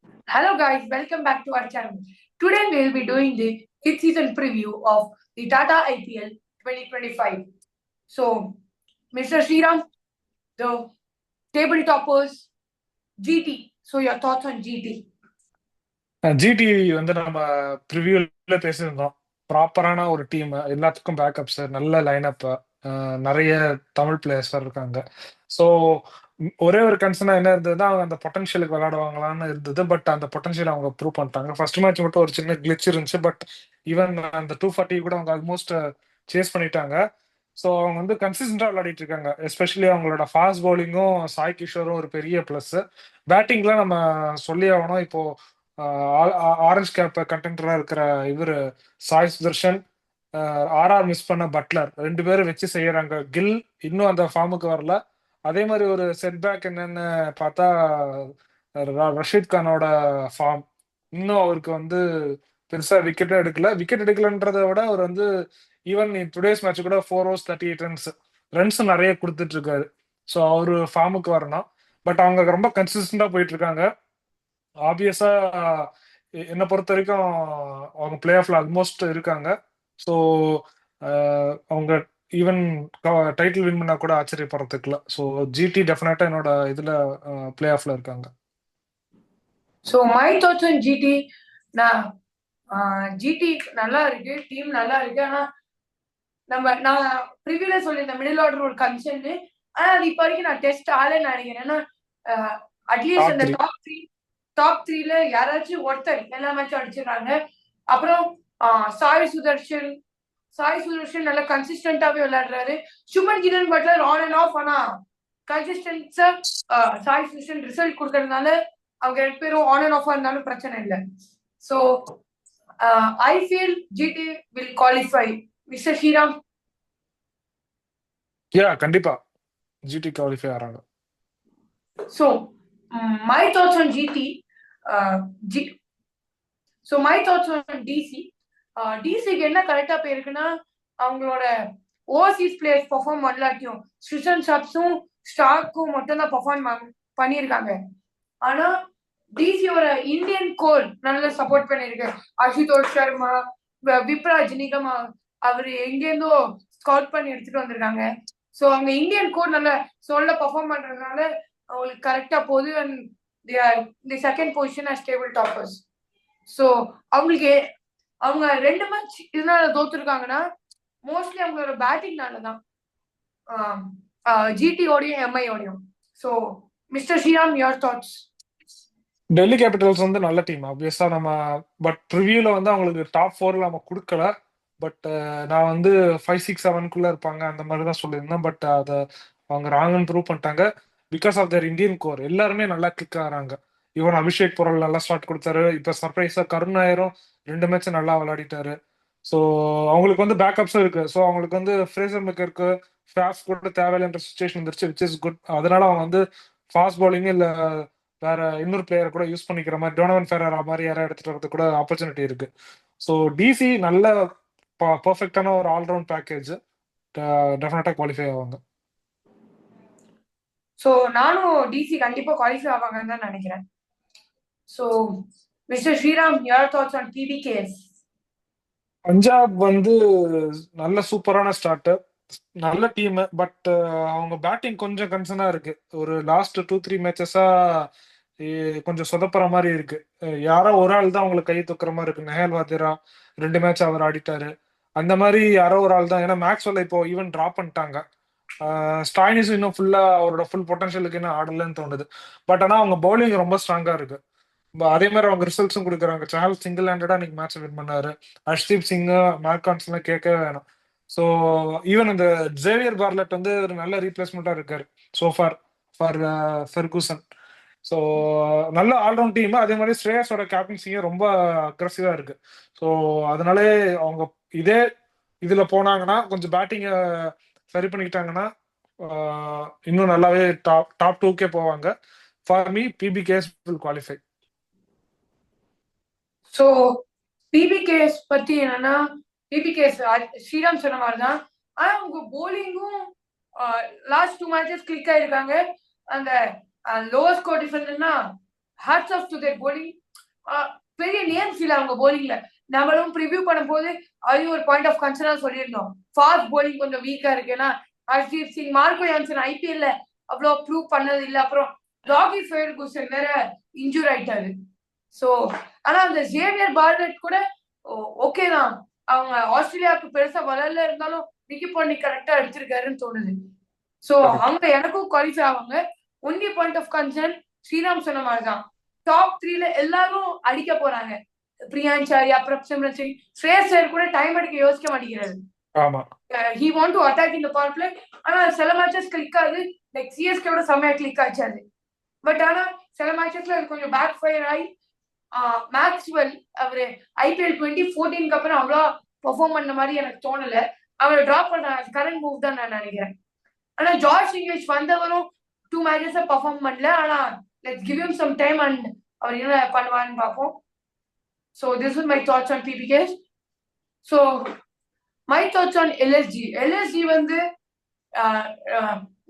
Hello guys, welcome back to our channel. Today we will be doing the fifth season preview of the Tata IPL 2025. So, Mr. Sriram, the table toppers, GT. So your thoughts on GT? GT வந்து நம்ம ப்ரிவியூல பேசியிருந்தோம். ப்ராப்பரான ஒரு team, எல்லாத்துக்கும் backups, நல்ல lineup, நிறைய Tamil players இருக்காங்க. So ஒரே ஒரு கன்சர்னா என்ன இருந்ததுன்னா, அவங்க அந்த பொட்டன்ஷியலுக்கு விளையாடுவாங்களான்னு இருந்தது. பட் அந்த பொட்டன்ஷியல் அவங்க ப்ரூவ் பண்ணிட்டாங்க. ஃபர்ஸ்ட் மேட்ச் மட்டும் ஒரு சின்ன கிளிச் இருந்துச்சு. பட் ஈவன் அந்த 240 கூட அவங்க ஆல்மோஸ்ட் சேஸ் பண்ணிட்டாங்க. ஸோ அவங்க வந்து கன்சிஸ்டண்டா விளையாடிட்டு இருக்காங்க. எஸ்பெஷலி அவங்களோட ஃபாஸ்ட் பவுலிங்கும் சாய் கிஷோரும் ஒரு பெரிய பிளஸ். பேட்டிங்ல நம்ம சொல்லி ஆகணும். இப்போ ஆரஞ்ச் கேப் கண்டென்டரா இருக்கிற இவரு சாய் சுதர்ஷன், ஆர்ஆர் மிஸ் பண்ண பட்லர், ரெண்டு பேரும் வச்சு செய்யறாங்க. கில் இன்னும் அந்த ஃபார்முக்கு வரல. அதே மாதிரி ஒரு செட்பேக் என்னன்னு பார்த்தா ரஷீத் கானோட ஃபார்ம் இன்னும் அவருக்கு வந்து பெருசா விக்கெட்டும் எடுக்கல. விக்கெட் எடுக்கலன்றதை விட அவர் வந்து ஈவன் டுடேஸ் மேட்ச் கூட 4 overs 38 ரன்ஸ் நிறைய கொடுத்துட்டு இருக்காரு. ஸோ அவரு ஃபார்முக்கு வரணும். பட் அவங்க ரொம்ப கன்சிஸ்டண்டா போயிட்டு இருக்காங்க. ஆப்வியஸா என்னை பொறுத்த வரைக்கும் அவங்க பிளே ஆஃப்ல ஆல்மோஸ்ட் இருக்காங்க. ஸோ அவங்க ஈவன் டைட்டில் வின் பண்ணா கூட ஆச்சரியப்படுறதுக்கு இல்லை. ஸோ ஜிடி டெஃபினட்டா என்னோட இதுல பிளே ஆஃப்ல இருக்காங்க. So my thoughts on GT, நான் ஜிடி நல்லா இருக்கு, டீம் நல்லா இருக்கு. ஆனா நான் ப்ரிவியூல சொல்லியிருந்தேன் மிடில் ஆர்டர் ஒரு கன்சர்ன். ஆனா அது இப்போ வரைக்கும் நான் டெஸ்ட் ஆளேன்னு நினைக்கிறேன். ஏன்னா அட்லீஸ்ட் அந்த டாப் த்ரீல யாராச்சும் ஒருத்தர் எல்லா மேட்சும் அடிச்சிடறாங்க. அப்புறம் சாய் சுதர்ஷன் நல்லா கன்சிஸ்டன்டாவே விளையாடுறாரு. Suman Kiran Buttler on and off. ஆனா கன்சிஸ்டன்ஸா சாய் சுதர்ஷன் ரிசல்ட் கொடுக்கறதுனால அவங்க ரெண்டு பேரும் ஆன் அண்ட் ஆஃபா இருந்தாலும் பிரச்சனை இல்லை. So I feel GT will qualify. Mister Sriram? கண்டிப்பா ஜிடி குவாலிஃபை ஆறாங்க. So my thoughts on GT. So my thoughts on DC. டிசிக்கு என்ன கரெக்டா போயிருக்குன்னா, அவங்களோட ஓவர்சீஸ் பிளேயர்ஸ் பெர்ஃபார்ம் பண்ணலாட்டியும் ஸ்ரீசன் சப்ஸும் ஸ்டார்க்கும் மட்டும் தான் பெர்ஃபார்ம் பண்ணியிருக்காங்க. ஆனா டிசியோட இந்தியன் கோர் நல்லா சப்போர்ட் பண்ணிருக்கு. அசுதோஷ் சர்மா, விப்ராஜ் நிகம் அவரு எங்கேருந்தோ ஸ்கவுட் பண்ணி எடுத்துட்டு வந்திருக்காங்க. ஸோ அவங்க இந்தியன் கோர் நல்லா சொல்ல பெர்ஃபார்ம் பண்றதுனால அவங்களுக்கு கரெக்டா போகுது. And the second position as table toppers. So அவங்க 2 மேட்ச் இதனால தோத்துருக்காங்கன்னா மோஸ்ட்லி அவங்களோட பேட்டிங்னால தான், ஜிடியோடையும் எம்ஐயோடையும். So mister Sriram, your thoughts? Delhi capitals வந்து நல்ல டீம் ஆப்வியஸா நம்ம. பட் ரிவ்யூல வந்து அவங்களுக்கு டாப் 4 நம்ம கொடுக்கல. பட் நான் வந்து 5-6-7 இருப்பாங்க அந்த மாதிரி தான் சொல்லியிருந்தேன். பட் அதை அவங்க ராங்கன்னு ப்ரூவ் பண்ணிட்டாங்க. Because of their Indian core எல்லாருமே நல்லா கிளிக் ஆகிறாங்க. ஈவன் அபிஷேக் பொருள் நல்லா ஸ்டார்ட் கொடுத்தாரு. இப்போ சர்ப்ரைஸா கருண் நாயரும் 2 மேட்ச் நல்லா விளையாடிட்டாரு. ஸோ அவங்களுக்கு வந்து பேக்கப்ஸும் இருக்கு. ஸோ அவங்களுக்கு வந்து ஃப்ரேசர் மேக்கருக்கு ஃபாஸ்ட் கூட தேவையில்லைன்ற சுச்சுவேஷன் வந்துருச்சு, விச் இஸ் குட். அதனால அவங்க வந்து ஃபாஸ்ட் பவுலிங் இல்ல வேற இன்னொரு பிளேயரை கூட யூஸ் பண்ணிக்கிற மாதிரி டோனவன் ஃபெரரா மாதிரி யாராவது எடுத்துட்டு வரது கூட ஆப்பர்ச்சுனிட்டி இருக்கு. ஸோ டிசி நல்ல பர்ஃபெக்டான ஒரு ஆல்ரவுண்ட் பேக்கேஜ். டெஃபினட்டா குவாலிஃபை ஆவாங்க. ஸோ நானும் டிசி கண்டிப்பா குவாலிஃபை ஆவாங்கன்னு தான் நினைக்கிறேன். So mister Sriram, your thoughts on PBKS? Punjab வந்து நல்ல சூப்பரான ஸ்டார்ட், நல்ல டீம். பட் அவங்க பேட்டிங் கொஞ்சம் கன்சர்னா இருக்கு. ஒரு லாஸ்ட் 2-3 மேட்சஸா கொஞ்சம் சொதப்புற மாதிரி இருக்கு. யாரோ ஒரு ஆள் தான் அவங்களுக்கு கை தூக்குற மாதிரி இருக்கு. நெஹல் வாத்திரா 2 மேட்ச் அவர் ஆடிட்டாரு. அந்த மாதிரி யாரோ ஒரு ஆள் தான். ஏன்னா மேக்ஸ்வெல் இப்போ ஈவன் டிராப் பண்ணிட்டாங்க. ஸ்டாயினிஸ் இன்னும் ஃபுல்லா அவரோட ஃபுல் பொட்டன்ஷியலுக்கு இன்னும் ஆடலன்னு தோணுது. பட் ஆனா அவங்க பவுலிங் ரொம்ப ஸ்ட்ராங்கா இருக்கு. அதே மாதிரி அவங்க ரிசல்ட்ஸும் கொடுக்குறாங்க. சார்ல் சிங்கிள் ஹேண்டடா இன்னைக்கு மேட்ச் வின் பண்ணாரு. ஹர்ஷ்தீப் சிங், மேல்கான்ஸ் எல்லாம் கேட்கவே வேணும். ஸோ ஈவன் இந்த ஜேவியர் பார்லெட் வந்து ஒரு நல்ல ரீப்ளேஸ்மெண்டா இருக்காரு சோஃபார் ஃபார் ஃபெர்கூசன். ஸோ நல்ல ஆல்ரவுண்ட் டீம். அதே மாதிரி ஸ்ரேயஸோட கேப்டன்சியும் ரொம்ப அக்ரஸிவா இருக்கு. ஸோ அதனாலே அவங்க இதே இதுல போனாங்கன்னா, கொஞ்சம் பேட்டிங்கை சரி பண்ணிக்கிட்டாங்கன்னா இன்னும் நல்லாவே டாப் 2 போவாங்க. For me PBKS will qualify. So PBKS பத்தி என்னன்னா, பிபிகேஎஸ் ஸ்ரீராம் சொன்ன மாதிரி தான். ஆனா உங்க போலிங்கும் லாஸ்ட் 2 மேட்சஸ் கிளிக் ஆயிருக்காங்க. அந்த லோவர் ஸ்கோர் டிஃபரன்ஸ்னா hats off to their bowling. பெரிய நேம்ஸ் இல்ல அவங்க போலிங்ல. நம்மளும் ப்ரிவியூ பண்ணும்போது அதையும் ஒரு பாயிண்ட் ஆஃப் கன்சர்னா சொல்லியிருந்தோம். ஃபாஸ்ட் போலிங் கொஞ்சம் வீக்கா இருக்கு. ஏன்னா ஹர்ஷ்தீப் சிங், மார்க்கோ யான்சன் ஐபிஎல்ல அவ்வளோ ப்ரூவ் பண்ணது இல்லை. அப்புறம் ராகி ஃபெர்குசன் வேற இன்ஜூர் ஆயிட்டாரு. ஸோ ஆனா அந்த ஜேவியர் பார்னெட் கூட ஓகே தான். அவங்க ஆஸ்திரேலியாவுக்கு பெருசா வளரல இருந்தாலும் விக்கி பாண்டி கரெக்டா எடுத்திருக்காருன்னு தோணுது. ஸோ அவங்க எனக்கும் குவாலிஃபை ஆவாங்க. Only point of concern Sriram சொன்ன மாதிரி தான். டாப் 3ல எல்லாரும் அடிக்க போறாங்க. பிரியான்சாரி, அப்புறம் சிம்ரன் சிங், ஸ்ரேயஸ் ஐயர் கூட டைம் அடிக்க யோசிக்க மாட்டேங்கிறாரு. ஆமா, he want to attack in the power play. ஆனா சில மேட்சஸ் கிளிக் ஆகுது. லைக் சிஎஸ்கேவோட செம்மையா கிளிக் ஆச்சு அது. பட் ஆனா சில மேட்சஸ்ல அது கொஞ்சம் பேக் ஃபயர் ஆகி மேக்ஸ்வெல் அவரு ஐபிஎல் 2014 அப்புறம் அவ்வளோ பெர்ஃபார்ம் பண்ண மாதிரி எனக்கு தோணல. அவரை டிராப் பண்றாங்க. கரண்ட் மூவ் தான் நான் நினைக்கிறேன். ஆனா ஜார்ஜ் இங்கிலீஷ் வந்தவரும் 2 மேட்சஸ் பெர்ஃபார்ம் பண்ணல. ஆனா let's give him some time and அவர் என்ன பண்ணுவான்னு பார்ப்போம். So this is my thoughts on PBKS. So my thoughts on LSG. LSG வந்து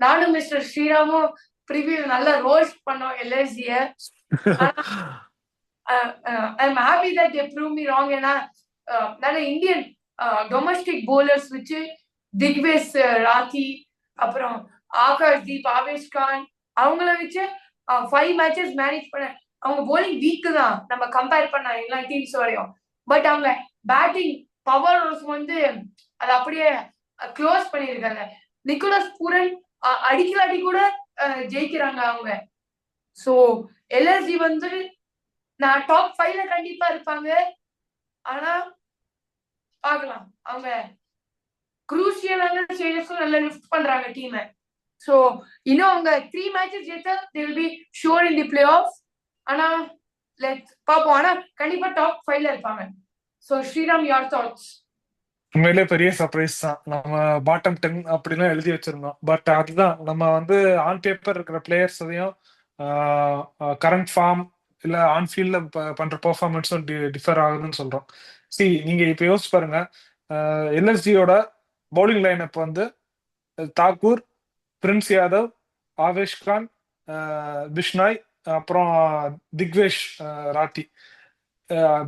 நானும் மிஸ்டர் ஸ்ரீராமும் ப்ரிவியூ நல்லா ரோஸ்ட் பண்ணோம் எல்எஸ்ஜிய. I'm happy that they prove me wrong. ஏன்னா நல்ல இந்தியன் டொமஸ்டிக் போலர்ஸ் வச்சு திக்வேஷ் ராத்தி, அப்புறம் ஆகாஷ்தீப், ஆவேஷ் கான் அவங்கள வச்சு 5 மேட்சஸ் மேனேஜ் பண்ண. அவங்க போலிங் வீக் தான் நம்ம கம்பேர் பண்ண எல்லா டீம்ஸ் வரையும். பட் அவங்க பேட்டிங் பவர் வந்து அதை அப்படியே க்ளோஸ் பண்ணியிருக்காங்க. நிக்கோலஸ் பூரன் அடிக்கலாடி கூட ஜெயிக்கிறாங்க அவங்க. ஸோ எல்எஸ்ஜி வந்து நான் டாப் 5ல கண்டிப்பா இருப்பாங்க. ஆனா பார்க்கலாம். அவங்க குரூசியலான சேஞ்சஸும் நல்லா லிஃப்ட் பண்றாங்க டீமை. ஸோ இன்னும் அவங்க 3 மேட்சஸ் ஜெயித்தா they will be sure in the play off. ஆனா லெட்ஸ் பார்ப்போம். ஆனா கண்டிப்பா டாப் 5ல இருப்பாங்க. So Sriram, your thoughts? உண்மையிலே பெரிய சர்ப்ரைஸ் தான். நம்ம பாட்டம் 10 அப்படிலாம் எழுதி வச்சிருந்தோம். பட் அதுதான் நம்ம வந்து ஆன் பேப்பர் இருக்கிற பிளேயர்ஸையும் கரண்ட் ஃபார்ம் இல்ல ஆன் ஃபீல்ட்ல பண்ற பெர்ஃபார்மன்ஸும் டிஃபர் ஆகுதுன்னு சொல்றோம். நீங்க இப்ப யோசிச்சு பாருங்க. எல்எஸ்ஜியோட பவுலிங் லைனப் வந்து தாக்கூர், பிரின்ஸ் யாதவ், ஆவேஷ் கான், பிஷ்னாய், அப்புறம் திக்வேஷ் ராத்தி.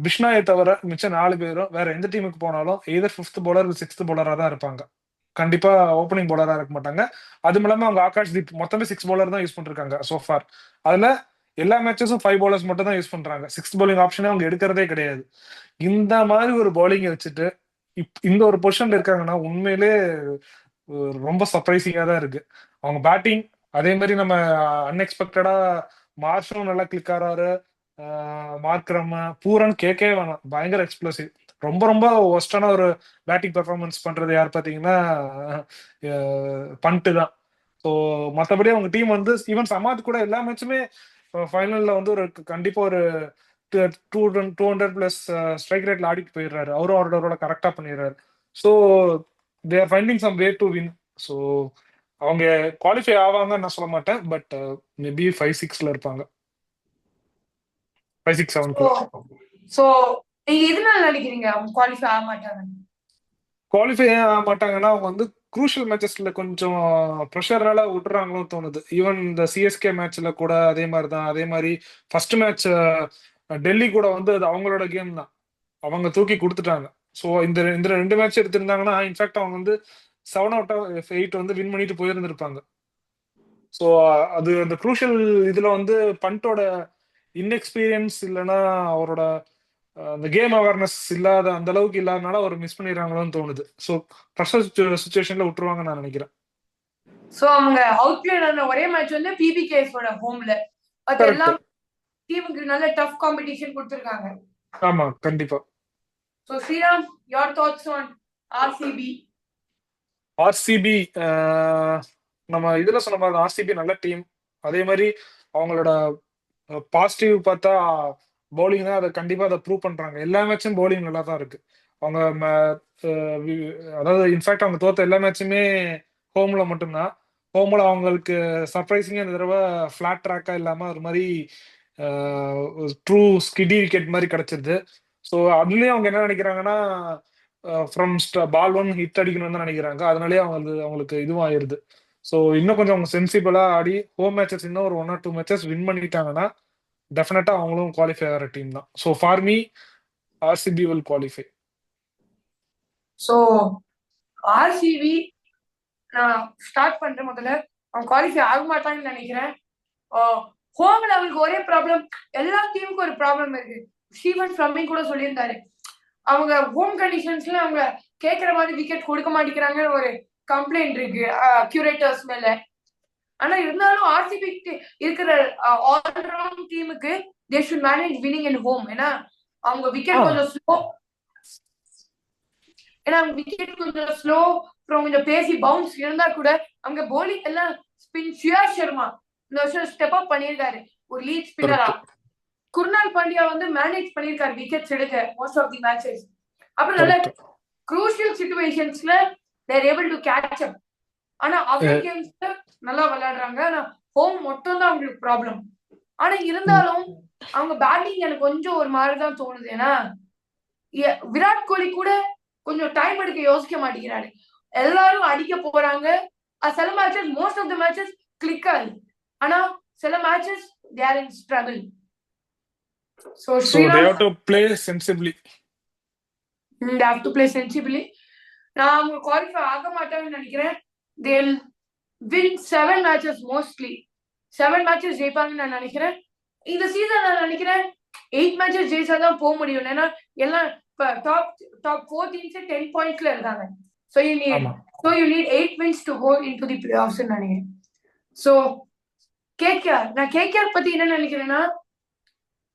பிஷ்னாயை தவிர மிச்சம் 4 பேரும் வேற எந்த டீமுக்கு போனாலும் எதர் 5th பவுலர் 6th பவுலரா தான் இருப்பாங்க. கண்டிப்பா ஓப்பனிங் பவுலரா இருக்க மாட்டாங்க. அதுவும் இல்லாம அவங்க ஆகாஷ் தீப் மொத்தமே 6 பவுலர் தான் யூஸ் பண்ணிருக்காங்க சோஃபார். அதுல எல்லா மேட்சஸும் 5 பவுலர்ஸ் மட்டும் தான் யூஸ் பண்றாங்க. 6th பவுலிங் ஆப்ஷனே அவங்க எடுக்கிறதே கிடையாது. இந்த மாதிரி ஒரு பவுலிங்கை வச்சுட்டு இந்த ஒரு பொசிஷன்ல இருக்காங்கன்னா உண்மையிலே ரொம்ப சர்ப்ரைசிங்கா தான் இருக்கு. அவங்க பேட்டிங் அதே மாதிரி நம்ம அன்எக்ஸ்பெக்டடா மார்ஷும் நல்லா கிளிக் ஆறாரு. மார்க்ரம், பூரன் கேட்கவே வேணாம், பயங்கர எக்ஸ்ப்ளோசிவ். ரொம்ப ரொம்ப ஒஸ்டான ஒரு பேட்டிங் பெர்ஃபார்மன்ஸ் பண்றது யார் பாத்தீங்கன்னா பண்ட் தான். ஸோ மற்றபடி அவங்க டீம் வந்து ஈவன் சமாத் கூட எல்லா மேட்சுமே ஃபைனல்ல வந்து ஒரு கண்டிப்பா ஒரு 200+ ஸ்ட்ரைக் ரேட்ல ஆடிட்டு போயிடுறாரு. அவரும் அவரோட கரெக்டா பண்ணிடுறாரு. So they are finding some way to win. So அவங்க குவாலிஃபை ஆவாங்கன்னு நான் சொல்ல மாட்டேன். பட் மேபி 5-6ல இருப்பாங்க. 5-6-7. சோ நீங்க எதனால நினைக்கிறீங்க அவங்க குவாலிஃபை ஆக மாட்டாங்க? குவாலிஃபை ஆக மாட்டாங்கன்னா அவங்க வந்து குரூஷியல் மேட்சஸ்ல கொஞ்சம் ப்ரெஷர்னால விட்டுறாங்களோ தோணுது. ஈவன் இந்த சிஎஸ்கே மேட்ச்ல கூட அதே மாதிரி தான். அதே மாதிரி ஃபர்ஸ்ட் மேட்ச் டெல்லி கூட வந்து அது அவங்களோட கேம் தான், அவங்க தூக்கி கொடுத்துட்டாங்க. ஸோ இந்த 2 மேட்ச் எடுத்திருந்தாங்கன்னா இன்ஃபேக்ட் அவங்க வந்து 7/8 வந்து வின் பண்ணிட்டு போயிருந்திருப்பாங்க. ஸோ அது அந்த குரூஷியல் இதுல வந்து பண்டோட இன்எக்ஸ்பீரியன்ஸ் இல்லைன்னா அவரோட அந்த கேம் அவேர்னஸ் இல்லாத அந்த அளவுக்கு இல்லாதனால அவர் மிஸ் பண்ணிடுறாங்களோன்னு தோணுது. ஸோ ப்ரெஷர் சுச்சுவேஷன்ல விட்டுருவாங்க நான் நினைக்கிறேன். சோ அவங்க அவுட் பிளே ஆன ஒரே மேட்ச் வந்து பிபிகேஸோட ஹோம்ல. அது எல்லாம் டீமுக்கு நல்ல டஃப் காம்படிஷன் கொடுத்திருக்காங்க. ஆமா, கண்டிப்பா. So Sriram, your thoughts on RCB? RCB நம்ம இதுல சொன்ன மாதிரி ஆர்சிபி நல்ல டீம். அதே மாதிரி அவங்களோட பாசிட்டிவ் பார்த்தா பவுலிங் தான். அதை கண்டிப்பா அதை ப்ரூவ் பண்றாங்க. எல்லா மேட்சும் பவுலிங் நல்லா தான் இருக்கு. அவங்க அதாவது இன்ஃபேக்ட் அவங்க தோத்த எல்லா மேட்சுமே ஹோம்ல மட்டும்தான். ஹோம்ல அவங்களுக்கு சர்ப்ரைசிங்கா இந்த தடவை ஃபிளாட் ட்ராக்கா இல்லாம ஒரு மாதிரி ட்ரூ ஸ்கிடி விக்கெட் மாதிரி கிடைச்சிருது. ஸோ அதுலயும் அவங்க என்ன நினைக்கிறாங்கன்னா ஃப்ரம் பால் 1 ஹிட் அடிக்கணும்னு தான் நினைக்கிறாங்க. அதனாலேயே அவங்களுக்கு இதுவும் ஆயிருது. ஸோ இன்னும் கொஞ்சம் அவங்க சென்சிபிளா ஆடி ஹோம் மேட்சஸ் இன்னும் ஒரு 1 or 2 மேட்சஸ் வின் பண்ணிட்டாங்கன்னா டெஃபினட்டா அவங்களும் குவாலிஃபை ஆகிற டீம் தான். So for me RCB will qualify. So RCB நான் ஸ்டார்ட் பண்றேன். முதல்ல அவன் குவாலிஃபை ஆக மாட்டாங்கன்னு நினைக்கிறேன். ஹோம்ல அவங்களுக்கு ஒரே ப்ராப்ளம், எல்லா டீமுக்கும் ஒரு ப்ராப்ளம் இருக்கு. ஸ்டீவன் ஃபிளமிங் கூட சொல்லியிருந்தாரு, அவங்க ஹோம் கண்டிஷன்ஸ்ல அவங்க கேட்கிற மாதிரி விக்கெட் கொடுக்க மாட்டேங்கிறாங்க ஒரு கம்ப்ளைண்ட் இருக்கு கியூரேட்டர்ஸ் மேல. ஆனா இருந்தாலும் ஆர்சிபி இருக்கிற ஆல்ரவுண்ட் டீமுக்கு they should manage winning in home. ஏன்னா அவங்க விக்கெட் கொஞ்சம் ஸ்லோ, அப்புறம் கொஞ்சம் பேசி பவுன்ஸ் இருந்தா கூட அவங்க போலிங் எல்லாம் ஸ்பின். சுயாஷ் சர்மா இந்த வருஷம் ஸ்டெப் அப் பண்ணியிருக்காரு ஒரு லீட் ஸ்பின்னரா. குர்னால் பாண்டியா வந்து மேனேஜ் பண்ணியிருக்காரு விக்கெட்ஸ் எடுக்க மோஸ்ட் ஆஃப் தி மேட்சஸ். அப்புறம் நல்ல குரூஷியல் சிச்சுவேஷன்ஸ்ல they're able to catch up. ஆனா அவே கேம்ஸ்ல நல்லா விளையாடுறாங்க. ஆனா ஹோம் மட்டும் தான் அவங்களுக்கு ப்ராப்ளம். ஆனா இருந்தாலும் அவங்க பேட்டிங் எனக்கு கொஞ்சம் ஒரு மாதிரி தான் தோணுது. ஏன்னா விராட் கோலி கூட கொஞ்சம் டைம் எடுக்க யோசிக்க மாட்டேங்கிறாரு. எல்லாரும் அடிக்க போறாங்க. சில matches, most of the matches click ஆகுது. ஆனா சில matches they are in struggle. So they have to play sensibly. They have to play sensibly. நான் அவங்க குவாலிஃபை ஆக மாட்டாங்கன்னு நினைக்கிறேன். They'll win 7 matches mostly. 7 matches ஜெயிப்பாங்கன்னு நான் நினைக்கிறேன். இந்த சீசன் நான் நினைக்கிறேன் 8 matches ஜெயிச்சாதான் போக முடியும். ஏன்னா எல்லாம் டாப் 4 teams 10 pointsல இருக்காங்க. So you need 8 wins to go into the playoffs ன்னு நினைக்கிறேன். So நான் கேகேஆர் பத்தி என்ன நினைக்கிறேன்னா,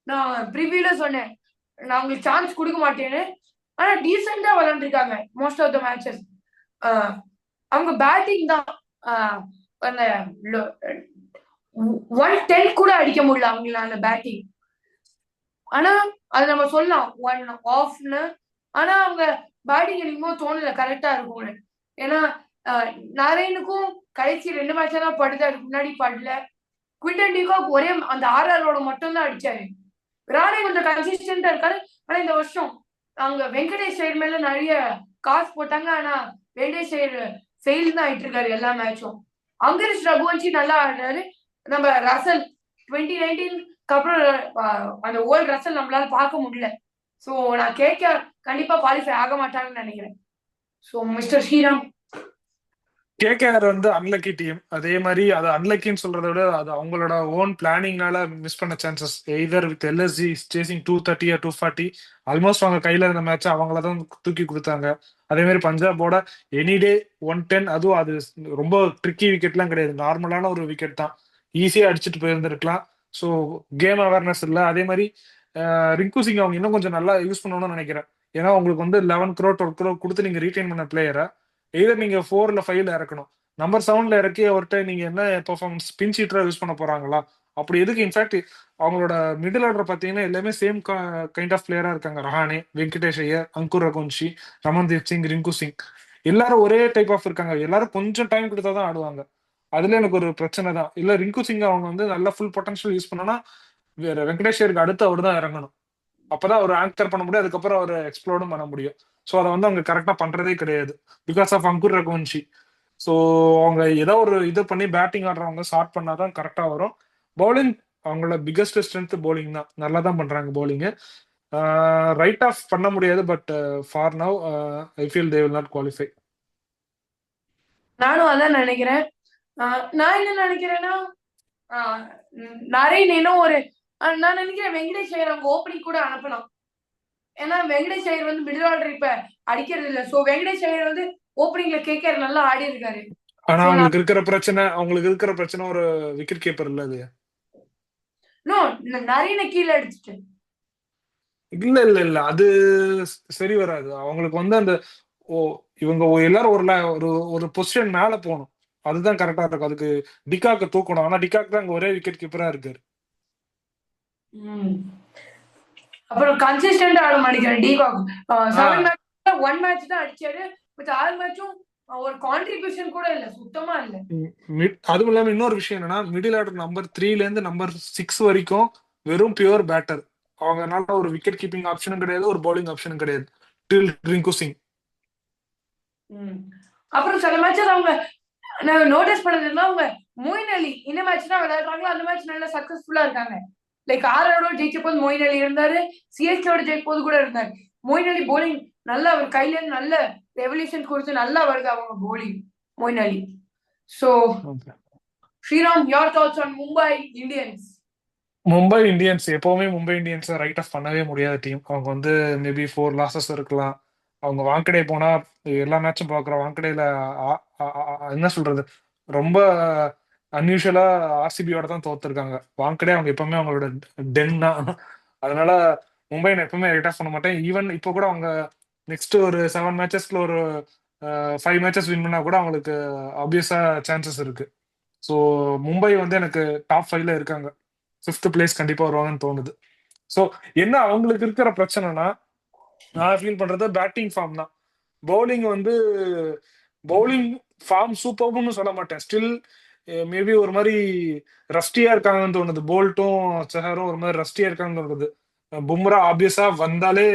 நான் ப்ரிவியூல சொன்னேன் நான் உங்களுக்கு சான்ஸ் கொடுக்க மாட்டேன்னு. ஆனா டீசெண்டா விளையாண்டுருக்காங்க மோஸ்ட் ஆஃப் த மேட்சஸ். அவங்க பேட்டிங் தான் அந்த 110 கூட அடிக்க முடியல அவங்கள அந்த பேட்டிங். ஆனா அது நம்ம சொல்லலாம் 1 ஆஃப்னு. ஆனா அவங்க பேட்டிங் என்னமோ தோணல கரெக்டா இருக்கும்னு. ஏன்னா நரேனுக்கும் கடைசி 2 மேட்சா தான் படுது, அதுக்கு முன்னாடி படல. குவிண்டன் டிகாக் ஒரே அந்த ஆர்ஆரோட மட்டும் தான் அடிச்சாரு. விராடே கொஞ்சம் கன்சிஸ்டன்டா இருக்காரு. ஆனா இந்த வருஷம் அவங்க வெங்கடேஷ் ஐயர் மேல நிறைய காசு போட்டாங்க. ஆனா வெங்கடேஷ் ஐயர் ஃபெயில் தான் ஆயிட்டு இருக்காரு எல்லா மேட்சும். அங்கரீஷ் ரகுவன்ஷி நல்லா ஆடுறாரு. நம்ம ரசல் 2019 அப்புறம் அந்த ஓல்ட் ரசல் நம்மளால பார்க்க முடியல. ஸோ நான் கேகேஆர் கண்டிப்பா குவாலிஃபை ஆக மாட்டாங்கன்னு நினைக்கிறேன். So mister Sriram. கேகேஆர் வந்து அன்லக்கி டீம். அதே மாதிரி அது அன்லக்கின்னு சொல்றதை விட அது அவங்களோட ஓன் பிளானிங்னால மிஸ் பண்ண chances. Either with LSG chasing 230 or 240 almost அவங்க கையில இருந்த மேட்ச் அவங்கள தான் தூக்கி கொடுத்தாங்க. அதே மாதிரி பஞ்சாபோட எனிடே 110, அதுவும் அது ரொம்ப ட்ரிக்கி விக்கெட்லாம் கிடையாது, நார்மலான ஒரு விக்கெட் தான், ஈஸியா அடிச்சுட்டு போயிருந்திருக்கலாம். ஸோ கேம் அவேர்னஸ் இல்லை. அதே மாதிரி ரிங்கு சிங் அவங்க இன்னும் கொஞ்சம் நல்லா யூஸ் பண்ணணும்னு நினைக்கிறேன். ஏன்னா உங்களுக்கு வந்து 11 crore 12 crore கொடுத்து நீங்க ரீட்டைன் பண்ண பிளேயரை எய்தர் நீங்க 4 இல்ல 5 இறக்கணும். நம்பர் 7 இறக்கி அவர்கிட்ட நீங்க என்ன பெர்ஃபார்மன்ஸ் பின் சீட்டரா யூஸ் பண்ண போறாங்களா? அப்படி எதுக்கு? இன்ஃபேக்ட் அவங்களோட மிடில் ஆர்டர் பாத்தீங்கன்னா எல்லாமே சேம் கைண்ட் ஆஃப் பிளேயரா இருக்காங்க. ரஹானே, வெங்கடேஷ் ஐயர், அங்குர் ரகுவன்ஷி, ரமன்தீப் சிங், ரிங்கு சிங், எல்லாரும் ஒரே டைப் ஆஃப் இருக்காங்க. எல்லாரும் கொஞ்சம் டைம் கொடுத்தாதான் ஆடுவாங்க. அதுல எனக்கு ஒரு பிரச்சனை தான். இல்ல ரிங்கு சிங் அவங்க வந்து நல்ல ஃபுல் பொட்டன்ஷியல் யூஸ் பண்ணனா வேற வெங்கடேஷ் ஐயருக்கு அடுத்து அவர் தான் இறங்கணும். அப்பதான் அவர் ஆங்கர் பண்ண முடியும், அதுக்கப்புறம் அவர் எக்ஸ்ப்ளோர்டும் பண்ண முடியும். ஸோ அதை வந்து அவங்க கரெக்டா பண்றதே கிடையாது because of Ankur Raghuvanshi. So அவங்க ஏதோ ஒரு இது பண்ணி பேட்டிங் ஆடுறவங்க ஸ்டார்ட் பண்ணாதான் கரெக்டா வரும். பவுலிங் அவங்களோட பிகஸ்ட் ஸ்ட்ரென்த் பவுலிங் தான், நல்லா தான் பண்றாங்க பவுலிங்கு. ரைட் ஆஃப் பண்ண முடியாது. But for now I feel they will not qualify. நானும் அதான் நினைக்கிறேன். நான் என்ன நினைக்கிறேன்னா நிறைய இன்னும் ஒரு நான் நினைக்கிறேன் வெங்கடேஷ் ஐயர் அவங்க ஓப்பனிங் கூட அனுப்பலாம். ஏன்னா வெங்கடேஷ் ஐயர் வந்து மிடில் ஆர்டர் இப்ப அடிக்கிறது இல்ல. சோ வெங்கடேஷ் ஐயர் வந்து ஓப்பனிங்ல கேகேஆர் நல்லா ஆடி இருக்காரு. ஆனா அவங்களுக்கு இருக்கிற பிரச்சனை ஒரு விக்கெட் கீப்பர் இல்ல. அது நிறைய கீழே அடிச்சுட்டு இல்ல இல்ல இல்ல அது சரி வராது. அவங்களுக்கு வந்து அந்த இவங்க எல்லாரும் ஒரு ஒரு பொசிஷன் மேல போகணும், அதுதான் கரெக்டா இருக்கும். அதுக்கு டிகாக்க தூக்கணும். ஆனா டிகாக் தான் அங்க ஒரே விக்கெட் கீப்பரா இருக்காரு. அப்புறம் கன்சிஸ்டன்ட் ஆட மாட்டேங்கிறார் டிகாக். 7 மேட்ச்ல 1 மேட்ச் தான் அடிச்சாரு. பட் 6 மேட்சும் ஒரு கான்ட்ரிபியூஷன் கூட இல்ல, சுத்தமா இல்ல. அதுவும் இல்லாம இன்னொரு விஷயம் என்னன்னா, மிடில் ஆர்டர் நம்பர் 3ல இருந்து நம்பர் 6 வரைக்கும் வெறும் பியூர் பேட்டர். அவங்கனால ஒரு விக்கெட் கீப்பிங் ஆப்ஷனும் கிடையாது, ஒரு பவுலிங் ஆப்ஷனும் கிடையாது டில் ரிங்கு சிங். அப்புறம் சில மேட்சஸ் அவங்க நான் நோட்டீஸ் பண்ணதுன்னா அவங்க மொயின் அலி இந்த மேட்ச் தான் விளையாடுறாங்களோ அந்த மேட்ச் நல்லா சக்சஸ்ஃபுல்லா இருக்காங்க. லைக் ஆரோட ஜெயிச்ச போது மொயின் அலி இருந்தாரு, சிஎஸ்கேவோட ஜெயிக்கும் போது கூட இருந்தாரு. மொயின் அலி போலிங் நல்லா அவர் கையில இருந்து நல்ல ரெவல்யூஷன் கொடுத்து நல்லா வருது அவங்க bowling Moeen Ali. So Sriram, your thoughts on Mumbai Indians? Mumbai Indians எப்பவுமே மும்பை இந்தியன்ஸ் ரைட் ஆஃப் பண்ணவே முடியாத டீம். அவங்க வந்து மேபி 4 லாசஸ் இருக்கலாம். அவங்க வாங்கடே போனா எல்லா மேட்சும் பார்க்குறோம். வாங்கடையில என்ன சொல்றது, ரொம்ப அன்யூஷுவலா ஆர்சிபியோட தான் தோத்துருக்காங்க. வாங்கடே அவங்க எப்பவுமே அவங்களோட டென் தான். அதனால மும்பை நான் எப்பவுமே ரைட் ஆஃப் பண்ண மாட்டேன். ஈவன் இப்போ கூட அவங்க நெக்ஸ்ட் ஒரு 7 மேட்சஸ்ல ஒரு 5 மேட்சஸ் வின் பண்ணா கூட அவங்களுக்கு ஆப்வியஸா சான்சஸ் இருக்கு. ஸோ மும்பை வந்து எனக்கு டாப் 5ல இருக்காங்க. 5th பிளேஸ் கண்டிப்பா வருவாங்கன்னு தோணுது. ஸோ என்ன அவங்களுக்கு இருக்கிற பிரச்சனைனா, நான் ஃபீல் பண்றது பேட்டிங் ஃபார்ம் தான். பவுலிங் வந்து பவுலிங் ஃபார்ம் சூப்பர்னு சொல்ல மாட்டேன். ஸ்டில் மேபி ஒரு மாதிரி ரஸ்டியா இருக்காங்கன்னு தோணுது. போல்ட்டும் செஹரும் ஒரு மாதிரி ரஸ்டியா இருக்காங்கன்னு தோணுது. பும்ரா ஆப்வியஸா வந்தாலே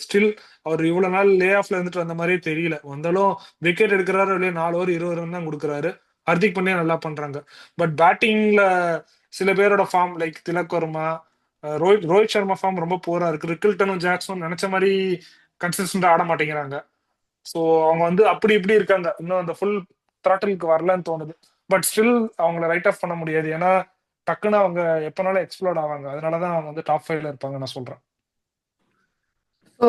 ஸ்டில் அவர் இவ்வளவு நாள் லே ஆஃப்ல இருந்துட்டு வந்த மாதிரியே தெரியல. வந்தாலும் விக்கெட் எடுக்கிறாரு, இல்லையா 4 ஓவர் 20 ரன் தான் கொடுக்குறாரு. ஹர்திக் பாண்டியா நல்லா பண்றாங்க. பட் பேட்டிங்ல சில பேரோட form like Tilak Varma, Rohit Sharma form ரொம்ப போரா இருக்கு. ரிக்கில்டனும் ஜாக்ஸும் நினைச்ச மாதிரி கன்சிஸ்டன்டா ஆட மாட்டேங்கிறாங்க. ஸோ அவங்க வந்து அப்படி இப்படி இருக்காங்க. இன்னும் அந்த ஃபுல் த்ராட்டலுக்கு வரலன்னு தோணுது. பட் ஸ்டில் அவங்கள ரைட் ஆஃப் பண்ண முடியாது. ஏன்னா டக்குன்னு அவங்க எப்பனாலும் எக்ஸ்ப்ளோர்ட் ஆவாங்க. அதனாலதான் அவங்க வந்து டாப் 5ல இருப்பாங்க நான் சொல்றேன். ஸோ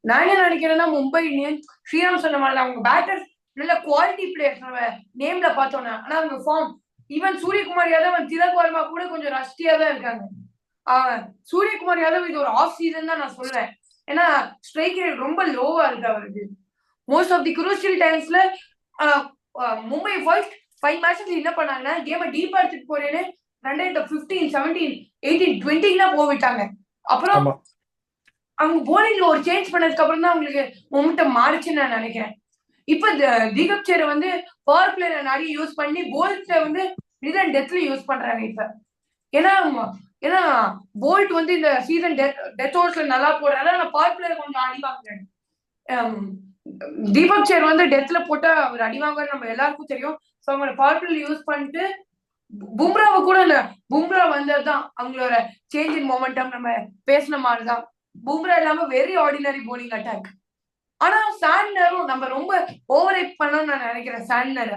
நான் என்ன நினைக்கிறேன்னா, மும்பை இந்தியன்ஸ் ஸ்ரீராம் சொன்ன மாதிரி அவங்க பேட்டர்ஸ் நல்ல குவாலிட்டி பிளேயர்ஸ் நம்ம நேம்ல பார்த்தோம்னா. ஆனா அவங்க ஃபார்ம் ஈவன் சூரியகுமார் யாதவ், திலக் வர்மா கூட கொஞ்சம் ரஸ்டியா தான் இருக்காங்க. சூரியகுமார் யாதவ் இது ஒரு ஆஃப் சீசன் தான் நான் சொல்றேன். ஏன்னா ஸ்ட்ரைக் ரேட் ரொம்ப லோவா இருக்கு அவருக்கு. மோஸ்ட் ஆஃப் தி குரூஷியல் டைம்ஸ்ல மும்பை ஃபர்ஸ்ட் 5 மேட்சஸ் என்ன பண்ணாங்கன்னா, கேமை டீப்பா எடுத்துட்டு போறேன்னு 2015, 17, 18, 20 போவிட்டாங்க. அப்புறம் அவங்க போலிங்ல ஒரு சேஞ்ச் பண்ணதுக்கு அப்புறம் தான் அவங்களுக்கு மொமெண்டம் மாறுச்சுன்னு நான் நினைக்கிறேன். இப்ப தீபக் சேரை வந்து பவர் பிளேயர் நிறைய யூஸ் பண்ணி போல்ட்ல வந்து மிட் டெத்ல யூஸ் பண்றாங்க இப்ப. ஏன்னா ஏன்னா போல்ட் வந்து இந்த சீசன் டெத் ஓவர்ஸ்ல நல்லா போடுறாரு. ஆனா பவர் பிளேயர் கொஞ்சம் அடிவாங்க. தீபக் சேர் வந்து டெத்ல போட்டா அவர் அடிவாங்க நம்ம எல்லாருக்கும் தெரியும். ஸோ அவங்களோட பவர் பிளேயர் யூஸ் பண்ணிட்டு பும்ராவை கூட இல்ல, பும்ரா வந்ததுதான் அவங்களோட சேஞ்ச் இன் மொமெண்டம் நம்ம பேசின மாதிரிதான். பும்ரா இல்லாம வெரி ஆர்டினரி போலிங் அட்டாக். ஆனா சாண்ட்னரும் நம்ம ரொம்ப ஓவர் ஹைப் பண்ணணும்னு நான் நினைக்கிறேன். சாண்ட்னர்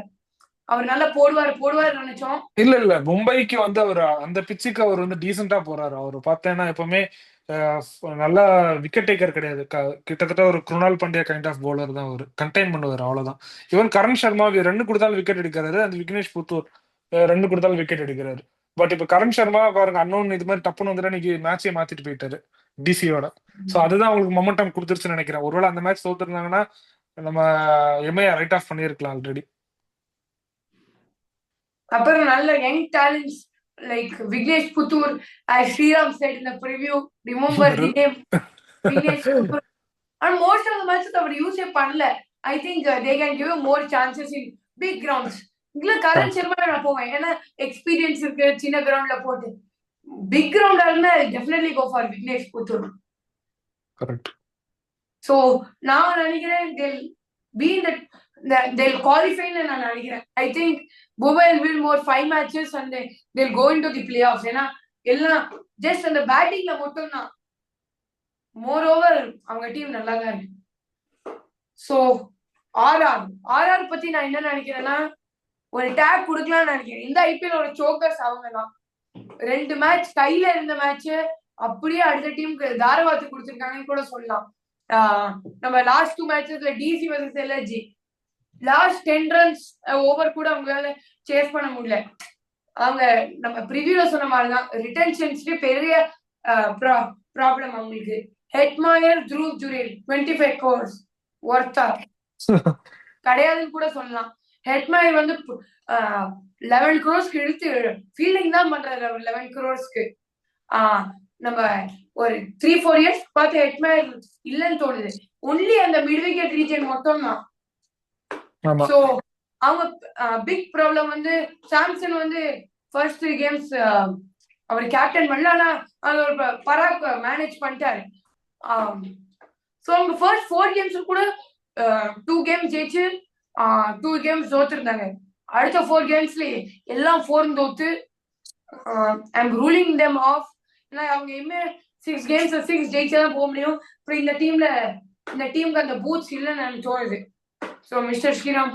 அவர் நல்லா போடுவாரு நினைச்சோம். இல்ல மும்பைக்கு வந்து அவர் அந்த பிச்சுக்கு அவர் வந்து டீசெண்டா போறாரு. அவர் பார்த்தேன்னா எப்பவுமே நல்லா விக்கெட் டேக்கர் கிடையாது. கிட்டத்தட்ட ஒரு Krunal Pandya kind of bowler தான். அவர் கண்டெயின் பண்ணுவார், அவ்வளவுதான். ஈவன் கரண் சர்மா 2 கொடுத்தாலும் விக்கெட் எடுக்கிறாரு. அந்த விக்னேஷ் புத்தூர் 2 கொடுத்தாலும் விக்கெட் எடுக்கிறாரு. பட் இப்ப கரண் சர்மா பாருங்க, அன்னோன் இது மாதிரி டப்புன்னு வந்துட்டு இன்னைக்கு மேட்சே மாத்திட்டு போயிட்டாரு டிசியோட. சோ அதுதான் அவங்களுக்கு மொமெண்டம் கொடுத்துருச்சுன்னு நினைக்கிறேன். ஒருவேளை அந்த மேட்ச் தோத்துருந்தாங்கன்னா நம்ம எம்ஐ ரைட் ஆஃப் பண்ணிருக்கலாம் ஆல்ரெடி. அப்புறம் நல்ல young talents like Vignesh Puthur, Sriram said in the preview, remember the name Vignesh Puthur. and most of the matches அவர் யூஸே பண்ணல. I think they can give more chances in big grounds. இதுல கரண் சர்மா நான் போவேன், ஏன்னா எக்ஸ்பீரியன்ஸ் இருக்கு. சின்ன கிரவுண்ட்ல போட்டு பிக் கிரவுண்டா இருந்தா definitely go for Vignesh Puthur. Correct. So நான் நினைக்கிறேன் they'll qualify ன்னு நான் நினைக்கிறேன். I think Mumbai will win more 5 matches and they'll go into the playoffs. ஏன்னா எல்லாம் ஜஸ்ட் அந்த பேட்டிங்ல மட்டும் தான். மோர் ஓவர் அவங்க டீம் நல்லா தான் இருக்கு. சோ ஆர்ஆர் பத்தி நான் என்ன நினைக்கிறேன்னா, ஒரு டேக் கொடுக்கலாம்னு நினைக்கிறேன். இந்த ஐபிஎல் ஒரு சோக்கர்ஸ் அவங்க தான். 2 மேட்ச் கையில இருந்த மேட்ச் அப்படியே அடுத்த டீமுக்கு தாரவாத்து கொடுத்துருக்காங்கன்னு கூட சொல்லலாம். நம்ம லாஸ்ட் 2 மேட்சஸ்ல DC versus LSG last 10 runs over கூட அவங்களால சேஸ் பண்ண முடியல. அவங்க நம்ம ப்ரிவியூல சொன்ன மாதிரிதான் ரிட்டன்ஷன்ஸ்க்கு பெரிய ப்ராப்ளம் அவங்களுக்கு. ஹெட்மாயர், த்ரூவ் ஜுரேல் 25 crores ஒர்த்தா கிடையாதுன்னு கூட சொல்லலாம். ஹெட்மாயர் வந்து 11 crores இழுத்து ஃபீல்டிங் தான் பண்றாரு. 11 crores நம்ம ஒரு 3-4 years பார்த்து ஹெட்மாயர் இல்லைன்னு தோணுது. ஒன்லி அந்த மிட் விக்கெட் ரீஜன் மட்டும் தான். சோ அவங்க பிக் ப்ராப்ளம் வந்து சாம்சன் வந்து ஃபர்ஸ்ட் 3 games அவர் கேப்டன் பண்ணல. ஆனா அவர் பராக் மேனேஜ் பண்ணிட்டாரு. சோ அவங்க ஃபர்ஸ்ட் 4 games கூட 2 games ஜெயிச்சு 2 games தோத்துருந்தாங்க. அடுத்த 4 gamesல எல்லாம் 4 தோத்து I am ruling them off ஏன்னா அவங்க இனிமே 6 கேம்ஸ் 6 ஜெயிச்சாதான் போக முடியும். அப்புறம் இந்த டீமுக்கு அந்த பூட்ஸ் இல்லைன்னு எனக்கு தோணுது. So mister Sriram.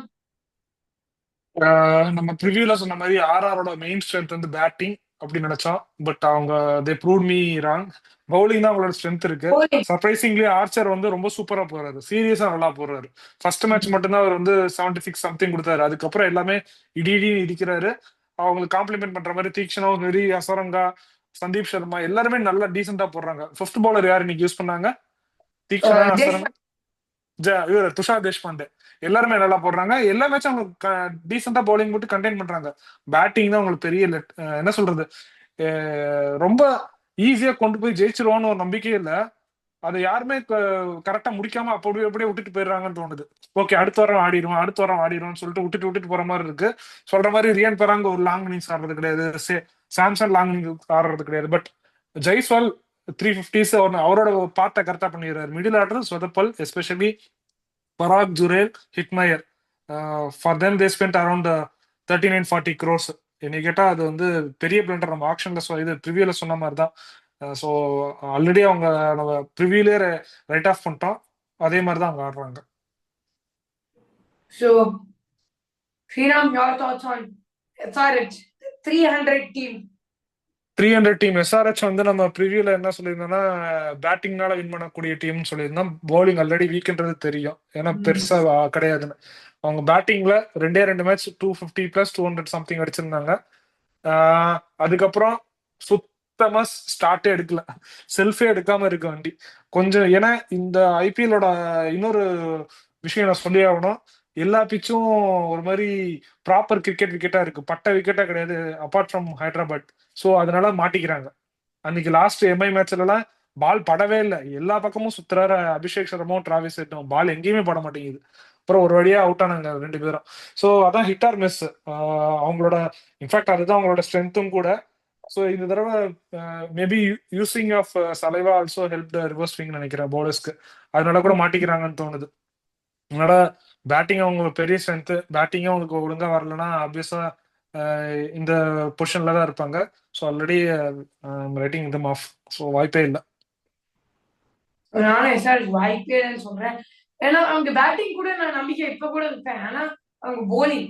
நம்ம ப்ரிவியூல சொன்ன மாதிரி ஆர்ஆரோட மெயின் ஸ்ட்ரென்த் வந்து பேட்டிங் அப்படி நினைச்சோம். பட் அவங்க they prove me wrong. Bowling தான் அவங்களோட ஸ்ட்ரென்த் இருக்கு. சர்ப்ரைசிங்லி ஆர்ச்சர் வந்து ரொம்ப சூப்பரா போறாரு, சீரியஸா நல்லா போறாரு. ஃபர்ஸ்ட் மேட்ச் மட்டும்தான் அவர் வந்து 76 சம்திங் கொடுத்தாரு. அதுக்கப்புறம் எல்லாமே இடி இடிக்கிறாரு. அவங்களுக்கு காம்ப்ளிமெண்ட் பண்ற மாதிரி தீக்ஷனா, வெரி அசரங்கா, சந்தீப் சர்மா எல்லாருமே நல்லா டீசெண்டா போடுறாங்க. ஃபிஃப்த் பவுலர் யார் இன்னைக்கு யூஸ் பண்ணாங்க? தீக்ஷனா, அசரங்கா, இவர் துஷார் தேஷ்பாண்டே எல்லாருமே நல்லா போடுறாங்க. எல்லா மேட்சும் அவங்க டீசெண்டா பவுலிங் போட்டு கண்டெயின் பண்றாங்க. பேட்டிங் தான் உங்களுக்கு பெரிய என்ன சொல்றது, ரொம்ப ஈஸியா கொண்டு போய் ஜெயிச்சிருவான்னு ஒரு நம்பிக்கையே இல்ல. அதை யாருமே கரெக்டா முடிக்காம அப்படியே அப்படியே விட்டுட்டு போயிடுறாங்கன்னு தோணுது. ஓகே, அடுத்த வாரம் ஆடிடுவோம், அடுத்த வாரம் ஆடிடுவோம்னு சொல்லிட்டு விட்டுட்டு விட்டுட்டு போற மாதிரி இருக்கு. சொல்ற மாதிரி ரியன் பெராங்க ஒரு லாங் இன்னிங்ஸ் ஆடுறது கிடையாது, சாம்சன் லாங் இன்னிங்ஸ் ஆடுறது கிடையாது. பட் ஜெய்ஸ்வால் 350s அவரோட பார்ட்டை கரெக்டா பண்ணிடுறாரு. மிடில் ஆர்டர் சொதப்பல், especially Parag, Jurel, Hetmyer. For them they spend around 39-40 crores. என்னை கேட்டா அது வந்து பெரிய பிளண்டர். நம்ம ஆக்ஷன்ல இது ப்ரிவியூல சொன்ன மாதிரி தான். ஸோ ஆல்ரெடி அவங்க நம்ம ப்ரிவியூலே ரைட் ஆஃப் பண்ணிட்டோம். அதே மாதிரி தான் அவங்க ஆடுறாங்க. So Sriram, your thoughts on SRH 300 team? 300 team SRH வந்து நம்ம ப்ரிவியூல என்ன சொல்லியிருந்தோம்னா பேட்டிங்னால வின் பண்ணக்கூடிய டீம்னு சொல்லியிருந்தோம். பவுலிங் ஆல்ரெடி வீக்ன்றது தெரியும், ஏன்னா பெருசா கிடையாதுன்னு. அவங்க பேட்டிங்ல 2 மேட்ச் 250 + 200 சம்திங் அடிச்சிருந்தாங்க. அதுக்கப்புறம் சுத்தமா ஸ்டார்ட்டே எடுக்கல, செல்ஃபே எடுக்காம இருக்க வண்டி கொஞ்சம். ஏன்னா இந்த ஐபிஎல்லோட இன்னொரு விஷயம் நான் சொல்லி ஆகணும். எல்லா பிச்சும் ஒரு மாதிரி ப்ராப்பர் விக்கெட்டா இருக்கு, பட்ட விக்கெட்டா கிடையாது, அப்பார்ட் ஃப்ரம் ஹைதராபாத். ஸோ அதனால மாட்டிக்கிறாங்க. அன்னைக்கு லாஸ்ட் எம்ஐ மேட்ச்ல எல்லாம் பால் படவே இல்லை, எல்லா பக்கமும் சுத்துறாரு அபிஷேக் சர்மாவும் டிராவிஸ் ஹெட்டும், பால் எங்கேயுமே பட மாட்டேங்குது. அப்புறம் ஒரு வழியா அவுட் ஆனாங்க 2 பேரும். ஸோ அதான் ஹிட் ஆர் மிஸ் அவங்களோட. இன்ஃபேக்ட் அதுதான் அவங்களோட ஸ்ட்ரென்த்தும் கூட. ஸோ இந்த தடவை maybe using of saliva also help reverse swing நினைக்கிறேன் பவுலர்ஸ்க்கு. அதனால கூட மாட்டிக்கிறாங்கன்னு தோணுது. அதனால பேட்டிங் அவங்க பெரிய ஸ்ட்ரென்த். பேட்டிங்கும் அவங்களுக்கு ஒழுங்கா வரலன்னா ஆப்வியஸா இந்த பொசிஷன்ல தான் இருப்பாங்க. So already writing them off. So வாய்ப்பே இல்லை. நானும் எஸ்ஆர்ஹெச் வாய்ப்பே இல்லைன்னு சொல்றேன். ஏன்னா அவங்க பேட்டிங் கூட நான் நம்பிக்கை இப்ப கூட இருப்பேன். ஆனா அவங்க போலிங்